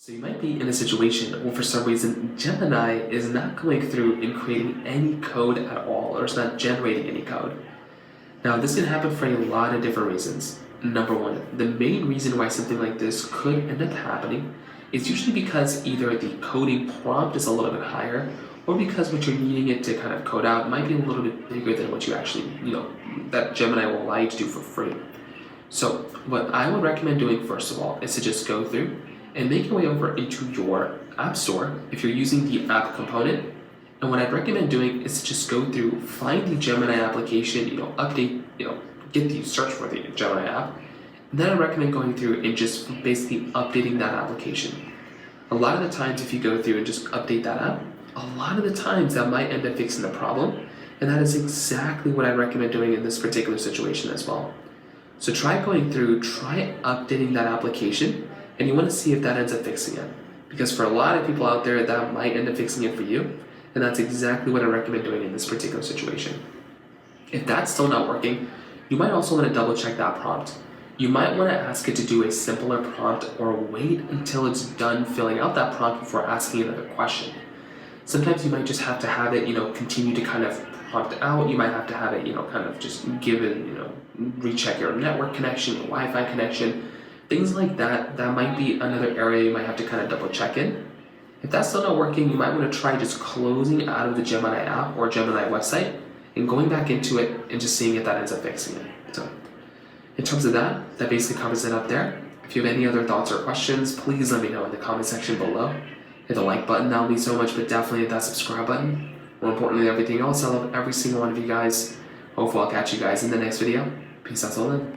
So you might be in a situation where for some reason Gemini is not going through and creating any code at all, or it's not generating any code. Now this can happen for a lot of different reasons. Number one, the main reason why something like this could end up happening is usually because either the coding prompt is a little bit higher, or because what you're needing it to kind of code out might be a little bit bigger than what you actually, that Gemini will allow you to do for free. So what I would recommend doing first of all is to just go through and make your way over into your app store if you're using the app component. And what I'd recommend doing is to just go through, find the Gemini application, update, get the search for the Gemini app. And then I recommend going through and just basically updating that application. A lot of the times if you go through and just update that app, a lot of the times that might end up fixing the problem. And that is exactly what I recommend doing in this particular situation as well. So try going through, try updating that application, and you want to see if that ends up fixing it. Because for a lot of people out there, that might end up fixing it for you. And that's exactly what I recommend doing in this particular situation. If that's still not working, you might also want to double check that prompt. You might want to ask it to do a simpler prompt or wait until it's done filling out that prompt before asking another question. Sometimes you might just have to have it, continue to kind of prompt out. You might have to have it, kind of just give it, recheck your network connection, your Wi-Fi connection, things like that. That might be another area you might have to kind of double check in. If that's still not working, you might want to try just closing out of the Gemini app or Gemini website and going back into it and just seeing if that ends up fixing it. So in terms of that basically covers it up there. If you have any other thoughts or questions, please let me know in the comment section below. Hit the like button, that would mean so much, but definitely hit that subscribe button. More importantly than everything else, I love every single one of you guys. Hopefully I'll catch you guys in the next video. Peace out till then.